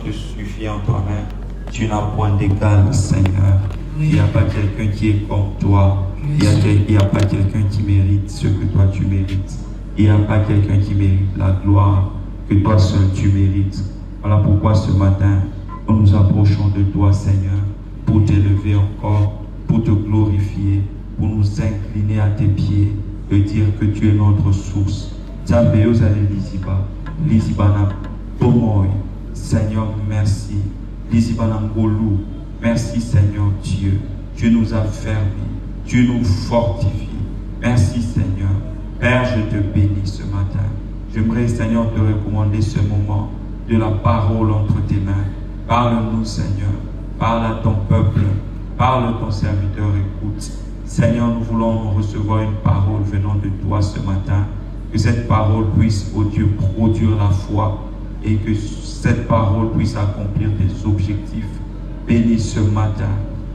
te suffit en toi-même. Tu n'as point d'égal, Seigneur. Il n'y a pas quelqu'un qui est comme toi. Il n'y a pas quelqu'un qui mérite ce que toi tu mérites. Il n'y a pas quelqu'un qui mérite la gloire que toi seul tu mérites. Voilà pourquoi ce matin, nous nous approchons de toi, Seigneur, pour t'élever encore, pour te glorifier, pour nous incliner à tes pieds, et dire que tu es notre source. Seigneur, merci. Merci, Seigneur Dieu. Tu nous as fermés. Tu nous fortifies. Merci, Seigneur. Père, je te bénis ce matin. J'aimerais, Seigneur, te recommander ce moment de la parole entre tes mains. Parle-nous, Seigneur. Parle à ton peuple. Parle à ton serviteur. Écoute. Seigneur, nous voulons recevoir une parole venant de toi ce matin. Que cette parole puisse, oh Dieu, produire la foi et que cette parole puisse accomplir tes objectifs. Bénis ce matin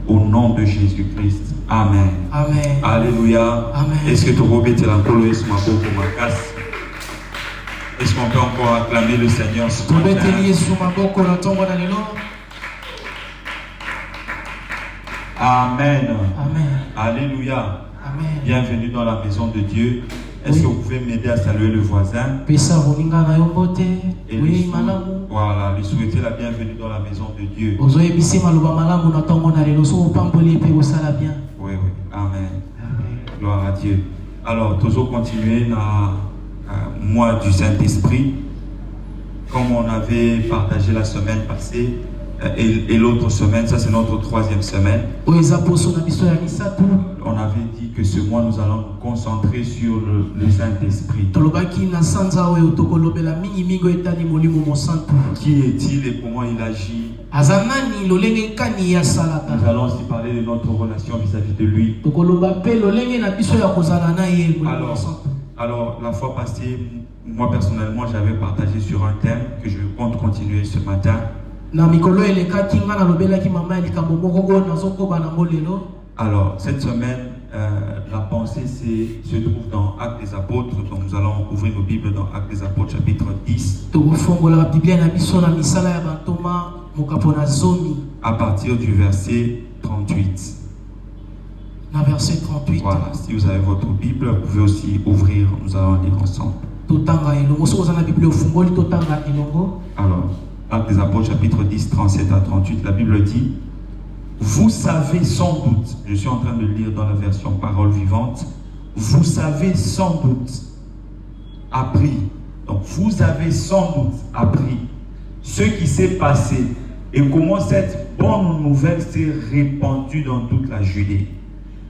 au nom de Jésus-Christ. Amen. Amen. Alléluia. Amen. Est-ce que tu remettez la colère sur ma boca pour ma casse? Est-ce qu'on peut encore acclamer le Seigneur ce matin? Amen. Amen. Alléluia. Amen. Bienvenue dans la maison de Dieu. Est-ce que vous pouvez m'aider à saluer le voisin? Et voilà, lui souhaiter la bienvenue dans la maison de Dieu. Oui, oui. Amen. Gloire à Dieu. Alors, toujours continuer dans mois du Saint-Esprit. Comme on avait partagé la semaine passée, et l'autre semaine, ça c'est notre 3e semaine. On avait dit que ce mois nous allons nous concentrer sur le Saint-Esprit. Qui est-il et comment il agit? Nous allons aussi parler de notre relation vis-à-vis de lui. Alors, la fois passée, moi personnellement, j'avais partagé sur un thème que je compte continuer ce matin. Alors, cette semaine, la pensée se trouve dans Actes des Apôtres. Donc, nous allons ouvrir nos Bibles dans Actes des Apôtres, chapitre 10. À partir du verset 38. Voilà, si vous avez votre Bible, vous pouvez aussi ouvrir, nous allons lire ensemble. Alors, Actes des Apôtres, chapitre 10, 37 à 38, la Bible dit: vous savez sans doute, je suis en train de lire dans la version parole vivante, vous savez sans doute appris, donc vous avez sans doute appris ce qui s'est passé et comment cette bonne nouvelle s'est répandue dans toute la Judée.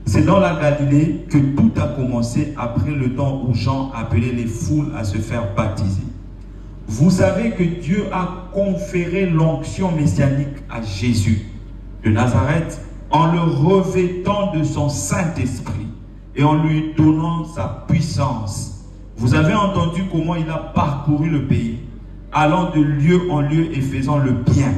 C'est dans la Galilée que tout a commencé après le temps où Jean appelait les foules à se faire baptiser. Vous savez que Dieu a conféré l'onction messianique à Jésus de Nazareth en le revêtant de son Saint-Esprit et en lui donnant sa puissance. Vous avez entendu comment il a parcouru le pays, allant de lieu en lieu et faisant le bien,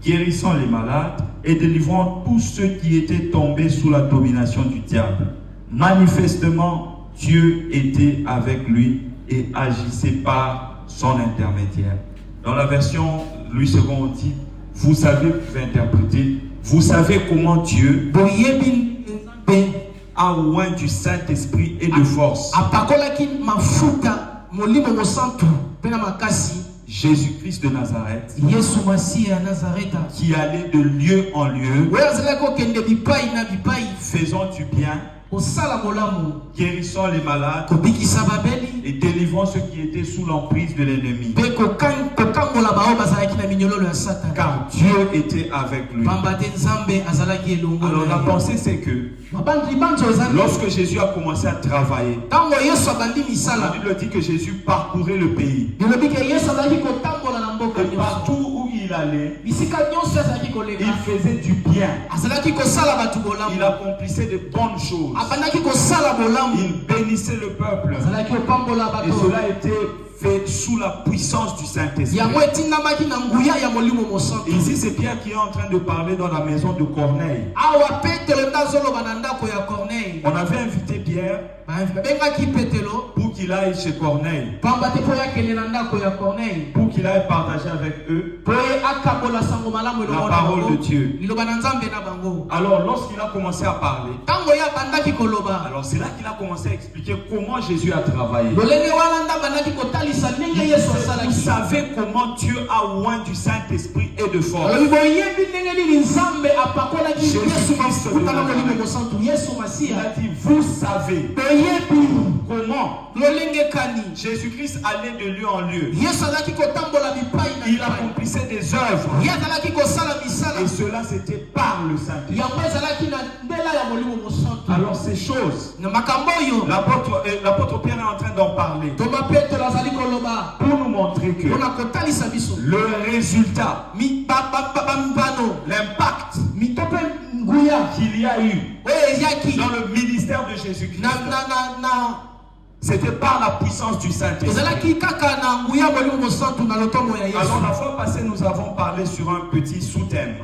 guérissant les malades et délivrant tous ceux qui étaient tombés sous la domination du diable. Manifestement, Dieu était avec lui et agissait par son intermédiaire. Dans la version Louis II, on dit: vous savez, vous pouvez interpréter, vous savez comment Dieu a oint du Saint-Esprit et de force Jésus-Christ de Nazareth, qui allait de lieu en lieu, faisant du bien, guérissant les malades et délivrant ceux qui étaient sous l'emprise de l'ennemi. Car Dieu était avec lui. Alors la pensée c'est que lorsque Jésus a commencé à travailler, la Bible dit que Jésus parcourait le pays. Et partout où il allait, il faisait du bien. Il accomplissait de bonnes choses. Il bénissait le peuple. Et cela était fait sous la puissance du Saint-Esprit. Ici, c'est Pierre qui est en train de parler dans la maison de Corneille. On avait invité Pierre pour qu'il aille chez Corneille, pour qu'il aille partager avec eux la parole de Dieu. Alors lorsqu'il a commencé à parler, alors c'est là qu'il a commencé à expliquer comment Jésus a travaillé. Vous savez comment Dieu a oint du Saint-Esprit et de force. Il a dit, vous savez comment Jésus-Christ allait de lieu en lieu. Il accomplissait des œuvres. Et cela c'était par le Saint-Esprit. Alors ces choses, l'apôtre Pierre est en train d'en parler pour nous montrer que le résultat, l'impact qu'il y a eu dans le ministère de Jésus-Christ, c'était par la puissance du Saint-Esprit. Alors la fois passée, nous avons parlé sur un petit sous-thème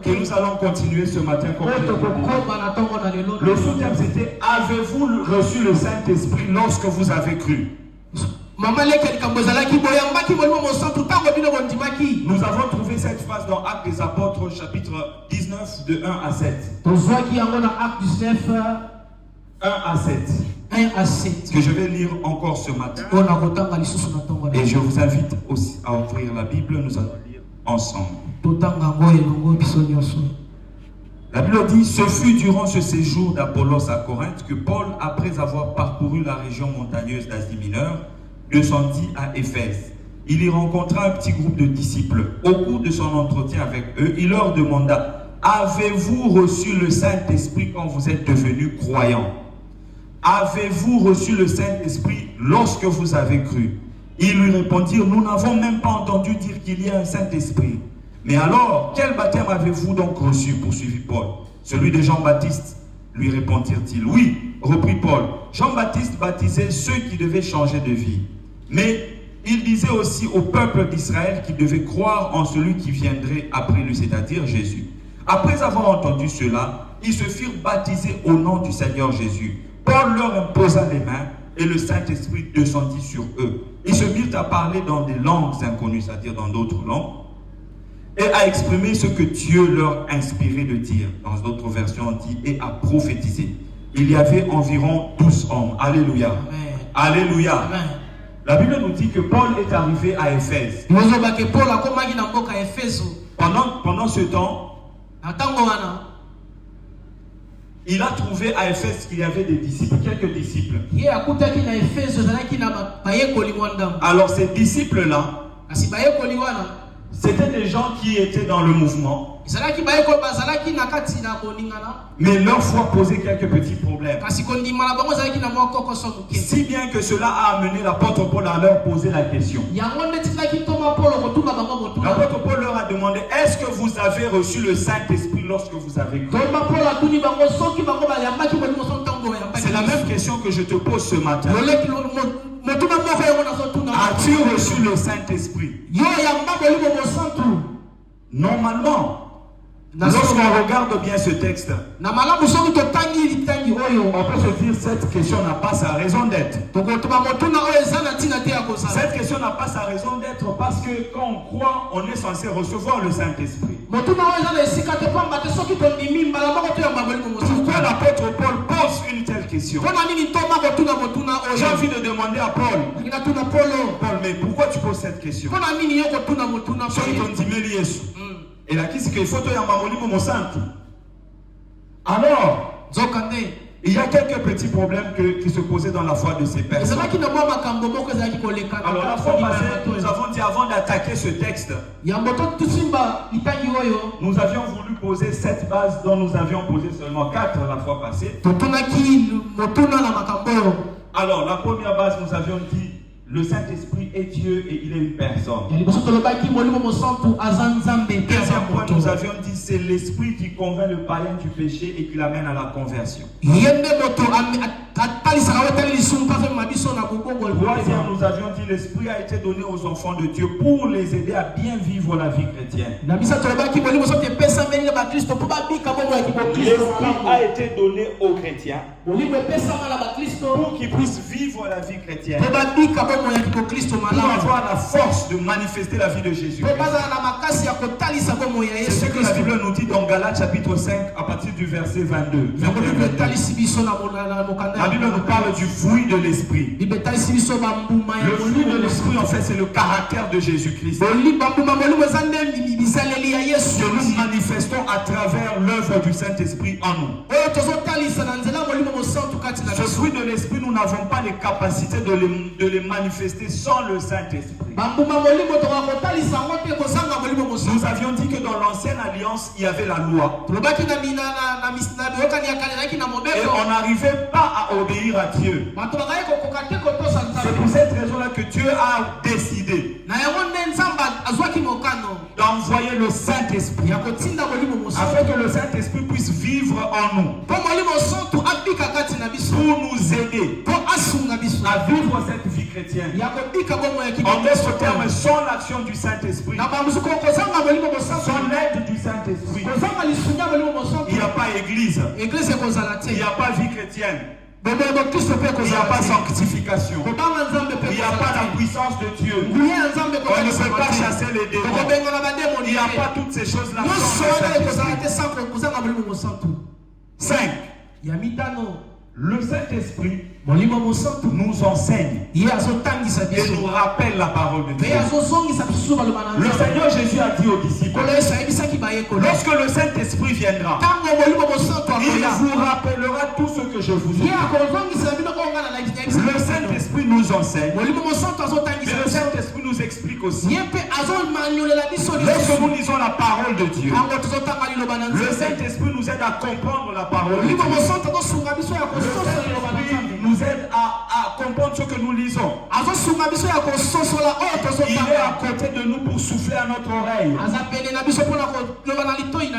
et nous allons continuer ce matin. Le sous-thème c'était: avez-vous reçu le Saint-Esprit lorsque vous avez cru? Nous avons trouvé cette phrase dans Actes des Apôtres chapitre 19 de 1 à 7. 1 à 7. Que je vais lire encore ce matin. Et je vous invite aussi à ouvrir la Bible. Nous allons lire ensemble. La Bible dit: ce fut durant ce séjour d'Apollos à Corinthe que Paul, après avoir parcouru la région montagneuse d'Asie mineure, descendit à Éphèse. Il y rencontra un petit groupe de disciples. Au cours de son entretien avec eux, il leur demanda: avez-vous reçu le Saint-Esprit quand vous êtes devenus croyants? Avez-vous reçu le Saint-Esprit lorsque vous avez cru? Ils lui répondirent: nous n'avons même pas entendu dire qu'il y a un Saint-Esprit. Mais alors, quel baptême avez-vous donc reçu? Poursuivit Paul. Celui de Jean-Baptiste, lui répondirent-ils. Oui, reprit Paul. Jean-Baptiste baptisait ceux qui devaient changer de vie. Mais il disait aussi au peuple d'Israël qu'il devait croire en celui qui viendrait après lui, c'est-à-dire Jésus. Après avoir entendu cela, ils se firent baptiser au nom du Seigneur Jésus. Paul leur imposa les mains et le Saint-Esprit descendit sur eux. Ils se mirent à parler dans des langues inconnues, c'est-à-dire dans d'autres langues, et à exprimer ce que Dieu leur inspirait de dire. Dans d'autres versions, on dit: et à prophétiser. Il y avait environ 12 hommes. Alléluia. Amen. Alléluia. Amen. La Bible nous dit que Paul est arrivé à Éphèse. Pendant ce temps, il a trouvé à Éphèse qu'il y avait des disciples, quelques disciples. Alors ces disciples-là, c'était des gens qui étaient dans le mouvement, mais leur foi posait quelques petits problèmes. Si bien que cela a amené l'apôtre Paul à leur poser la question. L'apôtre Paul leur a demandé: est-ce que vous avez reçu le Saint-Esprit lorsque vous avez cru? C'est la même question que je te pose ce matin. As-tu reçu le Saint-Esprit? Normalement, lorsqu'on regarde bien ce texte, on peut se dire: cette question n'a pas sa raison d'être. Cette question n'a pas sa raison d'être parce que quand on croit, on est censé recevoir le Saint-Esprit. Pourquoi l'apôtre Paul pose une telle question? J'ai envie de demander à Paul: Paul, mais pourquoi tu poses cette question? Et là, qui c'est qu'il faut alors, il y a quelques petits problèmes qui se posaient dans la foi de ces personnes. Alors, la fois passée, nous avons dit, avant d'attaquer ce texte, nous avions voulu poser 7 bases dont nous avions posé seulement 4 la fois passée. Alors, la première base, nous avions dit: le Saint-Esprit est Dieu et il est une personne. Deuxième point, nous avions dit: c'est l'Esprit qui convainc le païen du péché et qui l'amène à la conversion. Troisième, nous avions dit l'esprit a été donné aux enfants de Dieu pour les aider à bien vivre la vie chrétienne. L'esprit a été donné aux chrétiens pour qu'ils puissent vivre la vie chrétienne, pour avoir la force de manifester la vie de Jésus. C'est ce que la Bible nous dit dans Galates chapitre 5 à partir du verset 22. La Bible nous parle du fruit de l'esprit. Le fruit de l'esprit, en fait, c'est le caractère de Jésus-Christ que nous manifestons à travers l'œuvre du Saint-Esprit en nous. Ce fruit de l'esprit, nous n'avons pas les capacités de les manifester sans le Saint-Esprit. Nous avions dit que dans l'ancienne alliance, il y avait la loi. Et on n'arrivait pas à obéir à Dieu. C'est pour cette raison-là que Dieu a décidé d'envoyer le Saint-Esprit afin que le Saint-Esprit puisse vivre en nous pour nous aider à vivre cette vie chrétienne. En d'autres termes, sans l'action du Saint-Esprit, sans l'aide du Saint-Esprit, il n'y a pas église, il n'y a pas vie chrétienne, il n'y a pas sanctification, il n'y a pas la puissance de Dieu, on ne peut pas chasser les démons, il n'y a pas toutes ces choses-là sans le Saint-Esprit. 5. Le Saint-Esprit nous enseigne et nous rappelle la parole de Dieu. Le Seigneur Jésus a dit aux disciples, lorsque le Saint-Esprit viendra, il vous rappellera tout ce que je vous ai dit. Le Saint-Esprit nous enseigne, mais le Saint-Esprit nous explique aussi. Lorsque nous lisons la parole de Dieu, le Saint-Esprit nous aide à comprendre la parole de Dieu. Nous aide à comprendre ce que nous lisons. Il est à côté de nous pour souffler à notre oreille,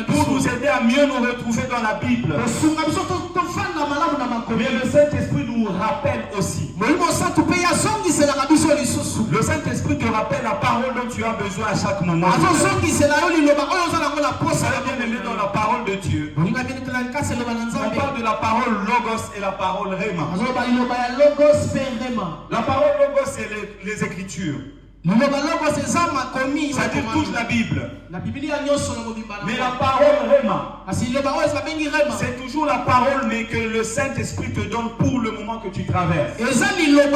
pour nous aider à mieux nous retrouver dans la Bible. Mais le Saint-Esprit nous rappelle aussi. Le Saint-Esprit te rappelle la parole dont tu as besoin à chaque moment. Bien aimé, dans la parole de Dieu, on parle de la parole Logos et la parole Rhéma. La parole Logos, c'est les Écritures. C'est-à-dire toute la Bible. Mais la parole Rhéma, c'est toujours la parole, mais que le Saint-Esprit te donne pour le moment que tu traverses. Le Seigneur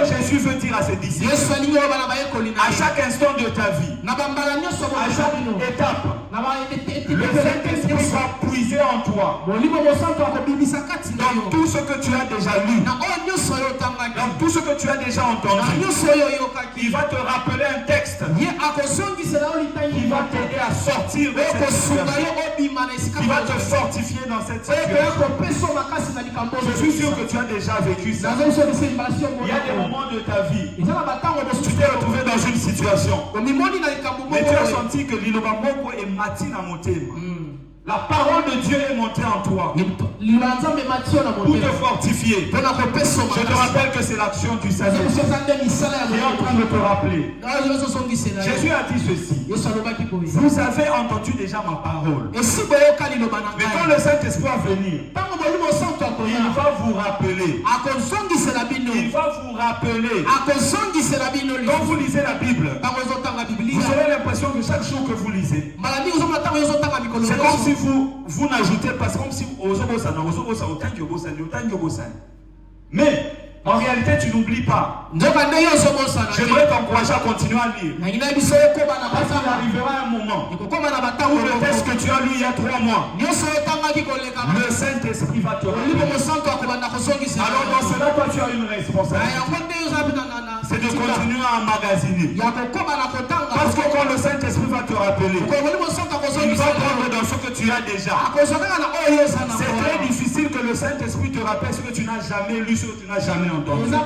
Jésus veut dire à ses disciples, à chaque instant de ta vie, à chaque étape, le Saint-Esprit va puiser en toi dans tout ce que tu as déjà lu, dans tout ce que tu as déjà entendu. Il va te rappeler un texte qui va t'aider à sortir de cette situation, qui va te fortifier dans cette situation. Je suis sûr que tu as déjà vécu ça. Il y a des moments de ta vie, tu t'es retrouvé dans une situation, mais tu as senti que l'Iloba Moko est matin à monter. La parole de Dieu est montée en toi pour te fortifier. Je te rappelle que c'est l'action du Saint-Esprit qui est en train de te rappeler. Jésus a dit ceci: vous avez entendu déjà ma parole, mais quand le Saint-Esprit va venir, il va vous rappeler. Il va vous rappeler. Quand vous lisez la Bible, vous aurez l'impression que chaque jour que vous lisez, c'est comme si vous n'ajoutez pas, c'est comme si mais en réalité tu n'oublies pas. J'aimerais t'encourager à continuer à lire, parce qu'il arrivera un moment où le texte que tu as lu il y a 3 mois, le Saint-Esprit va te rappeler. Alors dans cela, toi tu as une responsabilité, c'est de continuer à emmagasiner, parce que quand le Saint-Esprit va te rappeler, il va prendre dans ce que tu as déjà. C'est très difficile que le Saint-Esprit te rappelle ce que tu n'as jamais lu, ce que tu n'as jamais entendu. Il va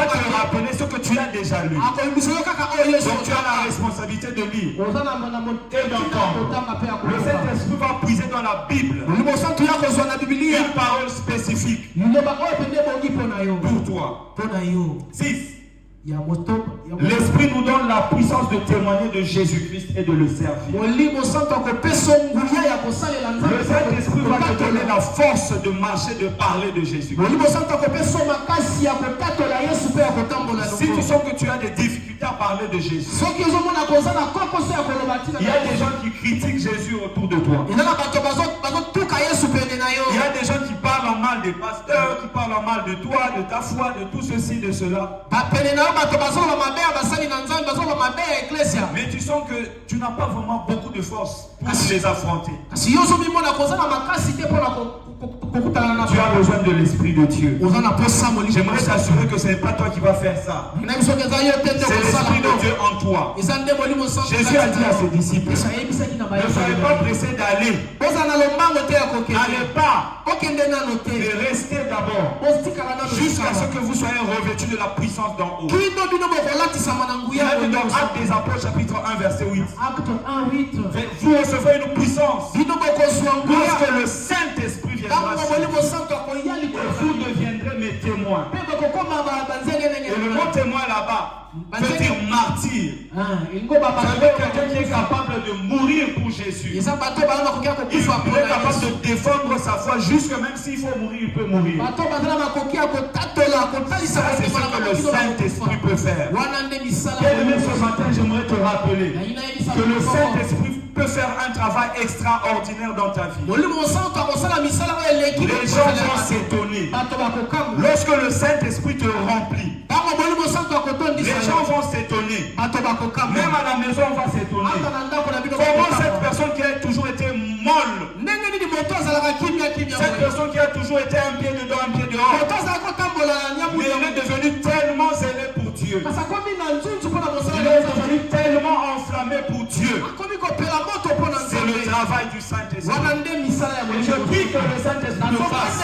te rappeler ce que tu tu as déjà lu. Donc tu as la responsabilité de lire et d'entendre. Le Saint-Esprit va puiser dans la Bible une parole spécifique pour toi. 6. L'Esprit nous donne la puissance de témoigner de Jésus-Christ et de le servir. Le Saint-Esprit va te donner la force de marcher, de parler de Jésus. Si tu sens que tu as des difficultés à parler de Jésus, il y a des gens qui critiquent Jésus autour de toi. Il y a des gens qui parlent en mal des pasteurs, qui parlent en mal de toi, de ta foi, de tout ceci, de cela. Mais tu sens que tu n'as pas vraiment beaucoup de force pour les affronter. Tu as besoin de l'Esprit de Dieu. J'aimerais t'assurer que ce n'est pas toi qui vas faire ça. C'est l'Esprit de Dieu en toi. Jésus a dit à ses disciples, ne soyez pas pressés d'aller. N'allez pas. Et restez d'abord jusqu'à ce que vous soyez revêtus de la puissance d'en haut. Il y a dans Actes des Apôtres chapitre 1 verset 8. Vous recevez une puissance lorsque le Saint-Esprit viendra sur vous. Vous deviendrez mes témoins. Et le mot témoin là-bas veut dire martyr. C'est quelqu'un qui est capable de mourir pour Jésus. Il est capable de défendre sa foi jusque même s'il faut mourir, il peut mourir. Ça, c'est ce que le Saint-Esprit peut faire. Bien-aimé, ce matin, j'aimerais te rappeler que le Saint-Esprit peut faire un travail extraordinaire dans ta vie. Les gens vont s'étonner. Lorsque le Saint-Esprit te remplit, les gens vont s'étonner. Même à la maison, on va s'étonner. Comment cette personne qui a toujours été molle, cette personne qui a toujours été un pied dedans, un pied dehors, mais elle est devenue tellement zélée pour Dieu. Il est devenu tellement enflammé pour Dieu. C'est le travail du Saint-Esprit. Et je prie que le Saint-Esprit le fasse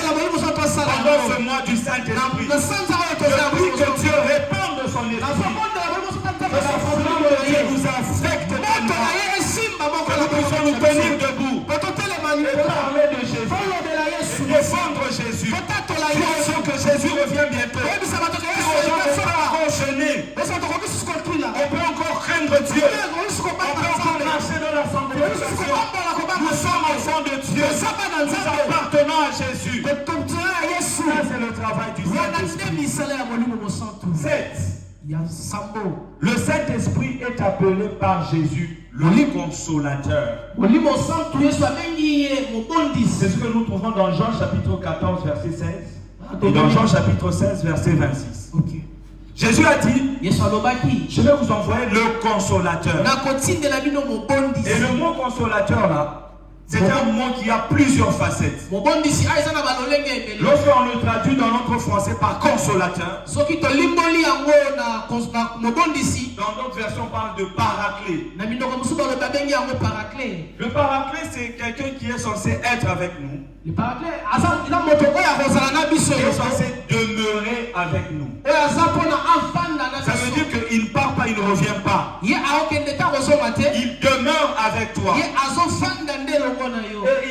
pendant ce mois du Saint-Esprit. Je prie que Dieu répande son esprit. Que la flamme de Dieu nous affecte tellement que nous puissions nous tenir debout et parler de Jésus et défendre Jésus. Si on sent que Jésus revient bientôt, si on ne peut pas enchaîner, on peut encore craindre Dieu, on peut encore marcher dans la sanctification. Nous sommes enfants de Dieu, nous appartenons à Jésus. Ça, c'est le travail du Saint-Esprit. 7. Le Saint-Esprit est appelé par Jésus le consolateur. C'est ce que nous trouvons dans Jean chapitre 14 verset 16 et dans Jean chapitre 16 verset 26. Jésus a dit, je vais vous envoyer le consolateur. Et le mot consolateur là, c'est un mot qui a plusieurs facettes. Lorsqu'on le traduit dans notre français par consolateur, dans d'autres versions on parle de paraclet. Le paraclet, c'est quelqu'un qui est censé être avec nous. Il est censé demeurer avec nous. Ça veut dire qu'il ne part pas, il ne revient pas. Il demeure avec toi. Et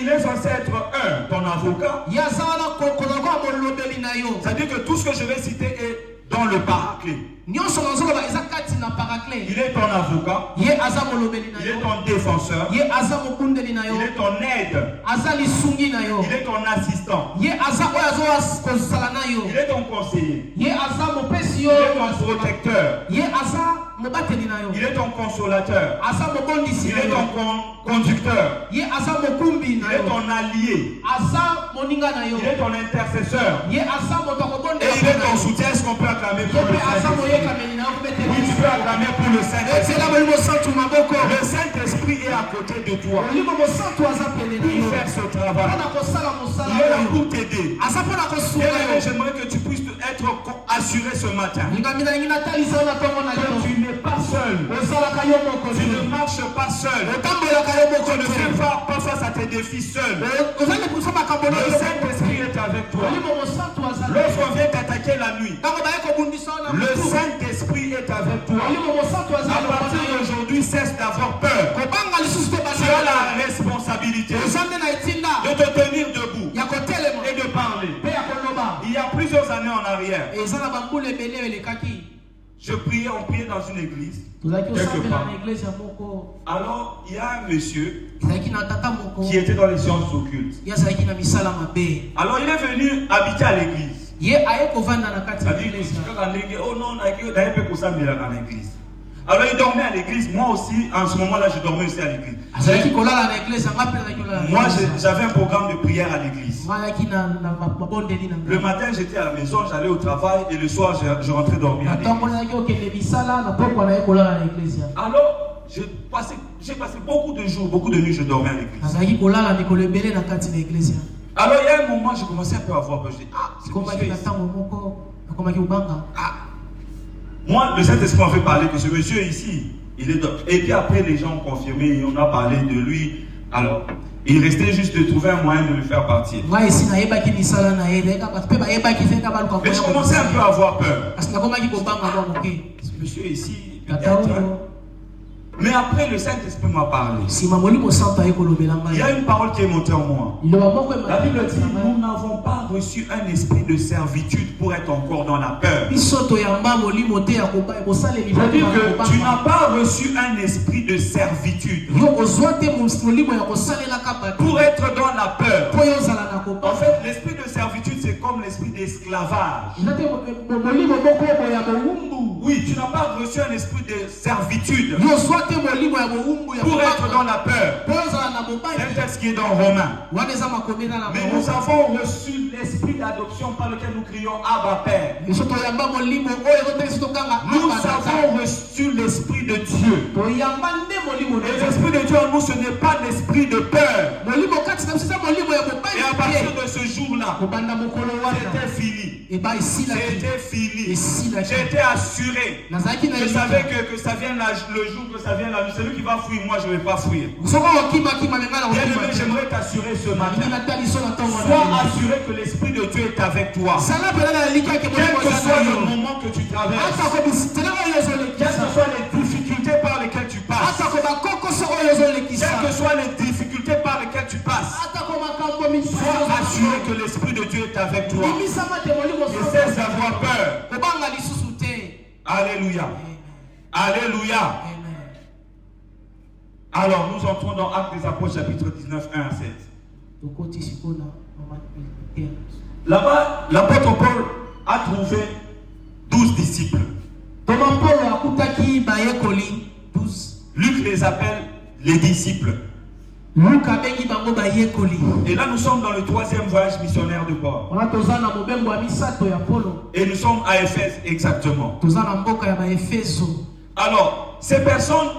il est censé être ton avocat. Ça veut dire que tout ce que je vais citer est dans le paraclet. Il est ton avocat. Il est ton défenseur. Il est ton aide. Il est ton assistant. Il est ton conseiller. Il est ton protecteur. Il est ton consolateur. Il est ton conducteur. Il est ton allié. Il est ton intercesseur. Et il est ton soutien. Est-ce qu'on peut acclamer pour le Saint-Esprit? Oui, tu peux acclamer pour le Saint-Esprit. Le Saint-Esprit est à côté de toi pour faire ce travail. Il est là pour t'aider. J'aimerais que tu puisses être être assuré ce matin. Que tu n'es pas seul. Tu ne marches pas seul. Tu ne fais pas face à tes défis seul. Le Saint-Esprit est avec toi. Lorsqu'on vient t'attaquer la nuit, le Saint-Esprit est avec toi. À partir d'aujourd'hui, cesse d'avoir peur. Tu as la responsabilité de te tenir debout et de parler. Il y a plusieurs années en arrière, on priait dans une église. Quelque part. Alors, il y a un monsieur qui était dans les sciences occultes. Alors, il est venu habiter à l'église. Alors il dormait à l'église, moi aussi, en ce moment-là, je dormais aussi à l'église. Moi, j'avais un programme de prière à l'église. Le matin, j'étais à la maison, j'allais au travail et le soir, je rentrais dormir à l'église. Alors, j'ai passé beaucoup de jours, beaucoup de nuits, je dormais à l'église. Alors il y a un moment, j'ai commencé un peu à voir, je dis, moi, le Saint-Esprit m'a fait parler que ce monsieur ici, il est. Et puis après, les gens ont confirmé, on a parlé de lui. Alors, il restait juste de trouver un moyen de le faire partir. Mais je commençais un peu à avoir peur. Ce monsieur ici, peut-être. Mais après, le Saint-Esprit m'a parlé. Il y a une parole qui est montée en moi. La Bible dit, nous n'avons pas reçu un esprit de servitude pour être encore dans la peur. C'est-à-dire que tu n'as pas reçu un esprit de servitude pour être dans la peur. En fait, l'esprit de servitude, c'est comme l'esprit d'esclavage. Oui, tu n'as pas reçu un esprit de servitude pour être dans la peur. C'est un texte qui est dans Romains. Mais nous avons reçu l'esprit d'adoption par lequel nous crions Abba Père. Nous avons reçu l'esprit de Dieu. Et l'esprit de Dieu en nous, ce n'est pas l'esprit de peur. Et à partir de ce jour-là, c'était fini. C'était fini. J'ai été assuré. Je savais que ça vient le jour, que ça vient la nuit. Celui qui va fuir, moi je ne vais pas fuir. Bien-aimé, j'aimerais t'assurer ce matin. Sois assuré que l'esprit de Dieu est avec toi. Quel que soit le moment que tu traverses, quelles que soient les difficultés par lesquelles tu passes, quelles que soient les difficultés par lesquelles tu passes, sois assuré que l'esprit de Dieu est avec toi. Et cesse d'avoir peur. Alléluia. Alléluia. Alors nous entrons dans Actes des Apôtres chapitre 19, 1 à 7. Là-bas, l'apôtre Paul a trouvé 12 disciples. Luc les appelle les disciples. Et là nous sommes dans le 3e voyage missionnaire de Paul. Et nous sommes à Éphèse exactement. Alors, ces personnes,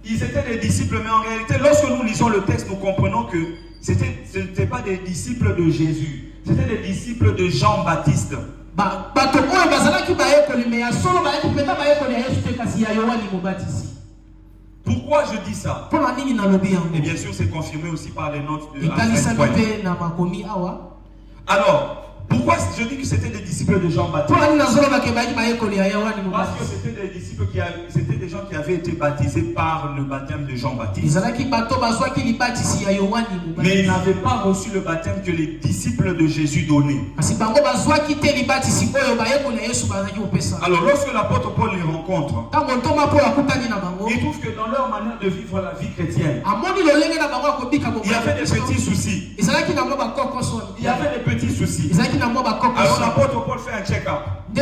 ils étaient des disciples, mais en réalité, lorsque nous lisons le texte, nous comprenons que ce n'étaient pas des disciples de Jésus, c'était des disciples de Jean-Baptiste. Pourquoi je dis ça? Et bien sûr, c'est confirmé aussi par les notes de Alors, pourquoi je dis que c'était des disciples de Jean-Baptiste? Parce que c'était des disciples c'était des gens qui avaient été baptisés par le baptême de Jean-Baptiste. Mais ils n'avaient pas reçu le baptême que les disciples de Jésus donnaient. Alors lorsque l'apôtre Paul les rencontre, il trouve que dans leur manière de vivre la vie chrétienne, il y avait des petits soucis. Il y avait des petits soucis. Alors l'apôtre Paul fait un check-up. Il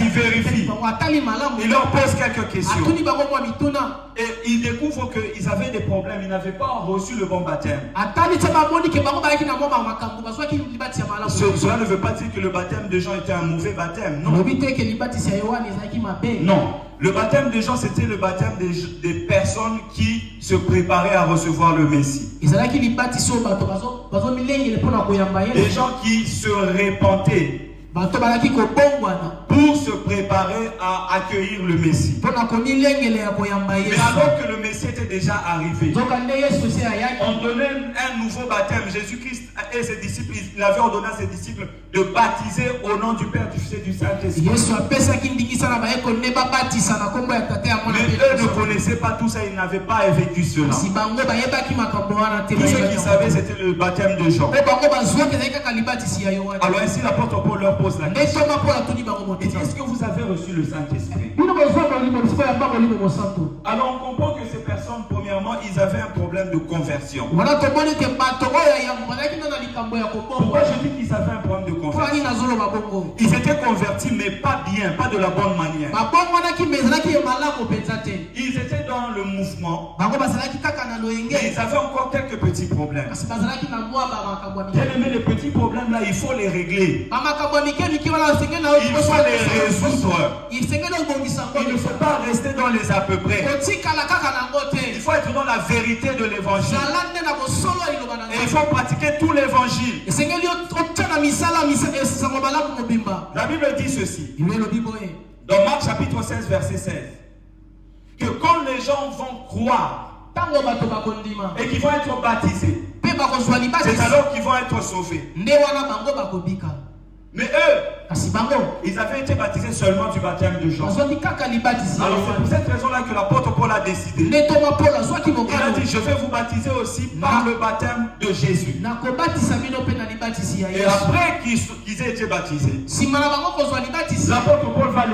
vérifie. Il leur pose quelques questions. Et il découvre qu'ils avaient des problèmes. Ils n'avaient pas reçu le bon baptême. Cela ne veut pas dire que le baptême de Jean était un mauvais baptême. Non. Non. Le baptême de Jean, c'était le baptême des personnes qui se préparaient à recevoir le Messie. Des gens qui se répentaient pour se préparer à accueillir le Messie. Mais alors que le Messie était déjà arrivé, on donnait un nouveau baptême. Jésus-Christ et ses disciples, il avait ordonné à ses disciples de baptiser au nom du Père, du Fils et du Saint-Esprit. Mais eux ne connaissaient pas tout ça, ils n'avaient pas vécu cela. Tout ce qu'ils savaient, c'était le baptême de Jean. Alors ainsi l'apôtre Paul leur pose la question. Est-ce que vous avez reçu le Saint-Esprit? Alors on comprend que ces personnes, premièrement, ils avaient un problème de conversion. Pourquoi je dis qu'ils avaient un problème de conversion? Ils étaient convertis mais pas bien, pas de la bonne manière. Ils étaient dans le mouvement, mais ils avaient encore quelques petits problèmes. Bien aimé, les petits problèmes là, il faut les régler. Il faut les résoudre. Il ne faut pas rester dans les à peu près. Il faut être dans la vérité de l'évangile. Et il faut pratiquer tout l'évangile. La Bible dit ceci. Dans Marc chapitre 16 verset 16. Que quand les gens vont croire et qu'ils vont être baptisés, c'est alors qu'ils vont être sauvés. Mais eux, ils avaient été baptisés seulement du baptême de Jean. Alors c'est pour cette raison-là que l'apôtre Paul a décidé. Il a dit, je vais vous baptiser aussi par le baptême de Jésus. Et après qu'ils aient été baptisés, l'apôtre Paul va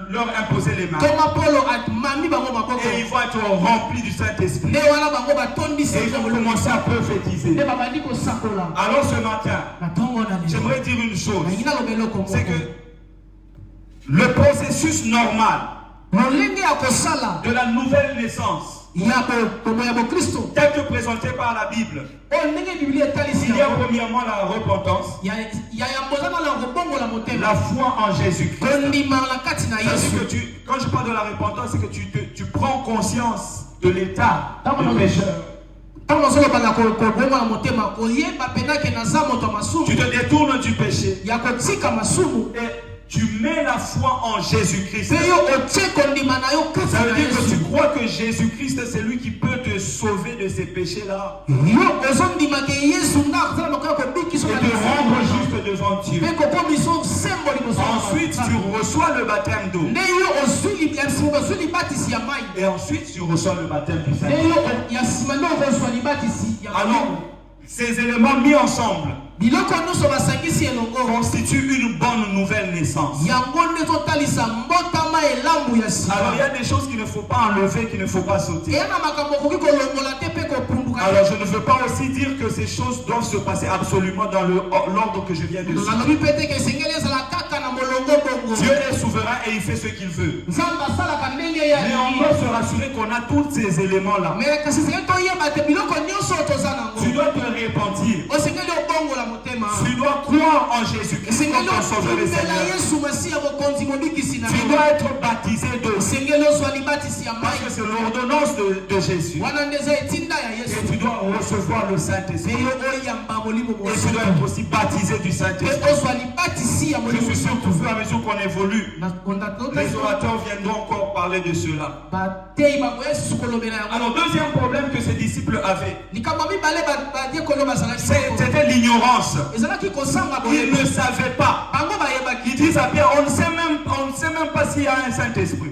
leur imposer les mains. Et ils vont être remplis du Saint-Esprit. Et ils vont commencer à prophétiser. Alors ce matin, j'aimerais dire une chose. C'est que le processus normal de la nouvelle naissance, tel que présenté par la Bible, il y a premièrement la repentance, la foi en Jésus-Christ. Quand je parle de la repentance, c'est que tu prends conscience de l'état du pécheur. Tu te détournes du péché et tu mets la foi en Jésus-Christ. Ça veut dire que tu crois que Jésus-Christ c'est lui qui peut te sauver de ces péchés-là et te rendre juste devant Dieu. Ensuite tu reçois le baptême d'eau. Et ensuite tu reçois le baptême du Saint-Esprit. Alors, ces éléments mis ensemble constituent une bonne nouvelle naissance. Alors il y a des choses qu'il ne faut pas enlever, qu'il ne faut pas sauter. Alors je ne veux pas aussi dire que ces choses doivent se passer absolument dans l'ordre que je viens de citer. Dieu est souverain et il fait ce qu'il veut. Mais on doit se rassurer qu'on a tous ces éléments-là. Tu dois te repentir. Tu dois croire en Jésus-Christ comme ton Sauveur et Seigneur. Tu dois être baptisé d'eau. Parce que c'est l'ordonnance de Jésus. Et tu dois recevoir le Saint-Esprit. Et tu dois être aussi baptisé du Saint-Esprit. Je suis sûr qu'au fur et à mesure qu'on évolue, les orateurs viendront encore parler de cela. Alors, deuxième problème que ces disciples avaient, c'était l'ignorance. Ils ne savaient pas. Ils disent à Pierre, on ne sait même pas s'il y a un Saint-Esprit.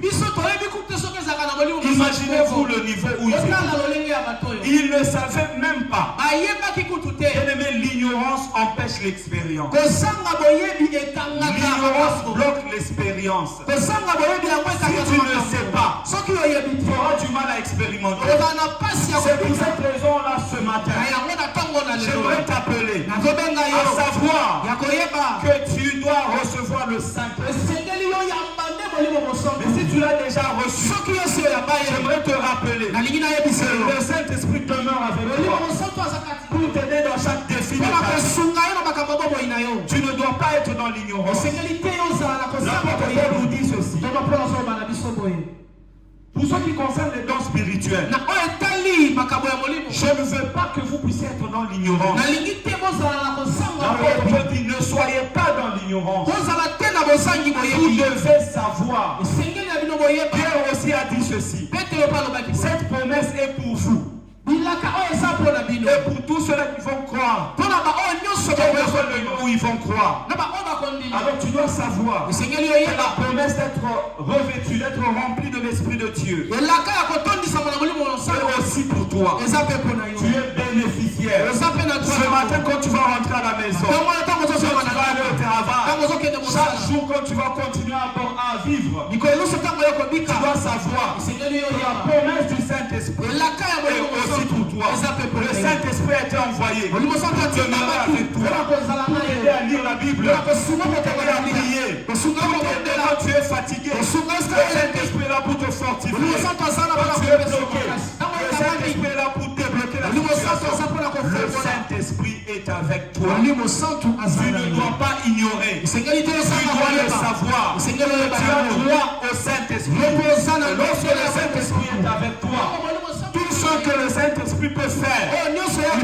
Imaginez-vous le niveau où ils étaient. Ils ne savaient même pas. Bien-aimé, l'ignorance empêche l'expérience. L'ignorance bloque l'expérience. Si tu ne sais pas, tu auras du mal à expérimenter. C'est pour cette raison-là ce matin, j'aimerais t'appeler à savoir que tu dois recevoir le Saint-Esprit. Mais si tu l'as déjà reçu, j'aimerais te rappeler que le Saint-Esprit demeure avec toi pour t'aider dans chaque défi de ta vie. Tu ne dois pas être dans l'ignorance. L'apôtre Paul nous dit ceci. Pour ce qui concerne les dons spirituels, je ne veux pas que vous puissiez être dans l'ignorance. Je dis, ne soyez pas dans l'ignorance. Vous devez savoir. Pierre aussi a dit ceci. Cette promesse est pour vous. Et pour tous ceux-là qui vont croire. Quel que soit le nom où ils vont croire. Alors tu dois savoir que la promesse d'être revêtu, d'être rempli de l'Esprit de Dieu, c'est aussi pour toi. Tu es bénéficiaire. Ce matin, quand tu vas rentrer à la maison, quand tu vas aller au travail, chaque jour quand tu vas continuer à vivre, tu dois savoir que la promesse du Saint-Esprit est aussi pour toi. Le Saint-Esprit a été envoyé pour demeurer avec toi, pour t'aider à lire la Bible, pour t'aider à prier, pour t'aider quand tu es fatigué. Le Saint-Esprit est là pour te fortifier. Quand tu es bloqué, le Saint-Esprit est là pour débloquer la situation. Le Saint-Esprit est avec toi. Tu ne dois pas ignorer. Tu dois le savoir. Tu as droit au Saint-Esprit. Lorsque le Saint-Esprit est avec toi, tout ce que le Saint-Esprit peut faire, il peut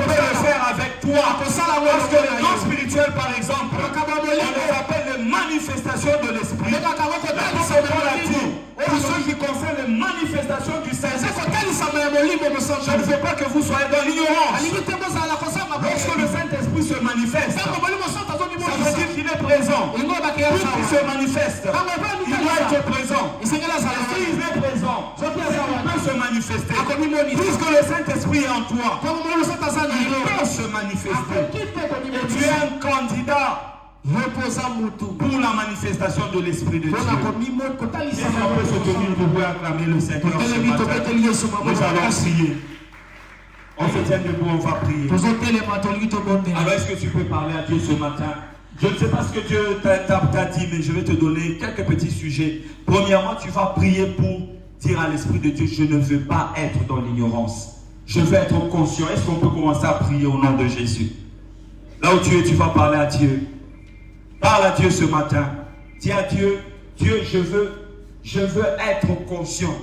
le faire avec toi. Parce que le don spirituel, par exemple, on les appelle les manifestations de l'Esprit. L'apôtre Paul a dit, pour ce qui concerne les manifestations du Saint-Esprit, je ne veux pas que vous soyez dans l'ignorance. Lorsque le Saint-Esprit se manifeste, ça veut dire qu'il est présent. Puisqu'il se manifeste, il doit être présent. S'il est présent, il peut se manifester. Puisque le Saint-Esprit est en toi, il peut se manifester. Et tu es un candidat pour la manifestation de l'Esprit de Dieu. Si on peut se tenir debout et acclamer le Seigneur ce matin, nous allons prier. On se tient debout, on va prier. Alors est-ce que tu peux parler à Dieu ce matin? Je ne sais pas ce que Dieu t'a dit, mais je vais te donner quelques petits sujets. Premièrement, tu vas prier pour dire à l'Esprit de Dieu, je ne veux pas être dans l'ignorance. Je veux être conscient. Est-ce qu'on peut commencer à prier au nom de Jésus? Là où tu es, tu vas parler à Dieu. Parle à Dieu ce matin. Dis à Dieu, Dieu, je veux être conscient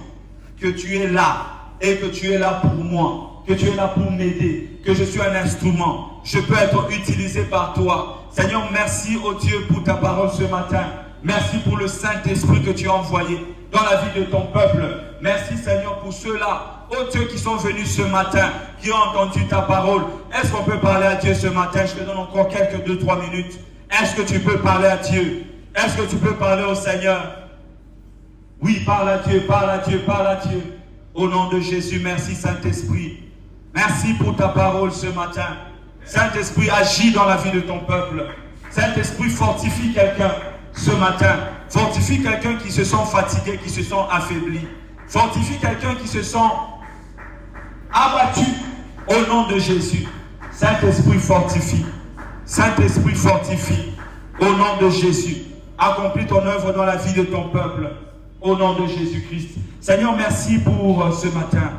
que tu es là et que tu es là pour moi, que tu es là pour m'aider, que je suis un instrument. Je peux être utilisé par toi. Seigneur, merci, oh Dieu, pour ta parole ce matin. Merci pour le Saint-Esprit que tu as envoyé dans la vie de ton peuple. Merci, Seigneur, pour ceux-là, oh Dieu, qui sont venus ce matin, qui ont entendu ta parole. Est-ce qu'on peut parler à Dieu ce matin? Je te donne encore quelques 2-3 minutes. Est-ce que tu peux parler à Dieu? Est-ce que tu peux parler au Seigneur? Oui, parle à Dieu, parle à Dieu, parle à Dieu. Au nom de Jésus, merci Saint-Esprit. Merci pour ta parole ce matin. Saint-Esprit, agis dans la vie de ton peuple. Saint-Esprit, fortifie quelqu'un ce matin. Fortifie quelqu'un qui se sent fatigué, qui se sent affaibli. Fortifie quelqu'un qui se sent abattu au nom de Jésus. Saint-Esprit, fortifie. Saint-Esprit, fortifie au nom de Jésus. Accomplis ton œuvre dans la vie de ton peuple au nom de Jésus-Christ. Seigneur, merci pour ce matin.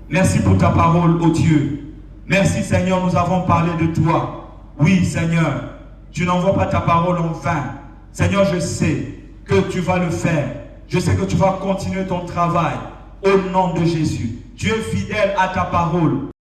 Merci pour ta parole, ô Dieu. Merci, Seigneur, nous avons parlé de toi. Oui, Seigneur, tu n'envoies pas ta parole en vain. Seigneur, je sais que tu vas le faire. Je sais que tu vas continuer ton travail au nom de Jésus. Tu es fidèle à ta parole.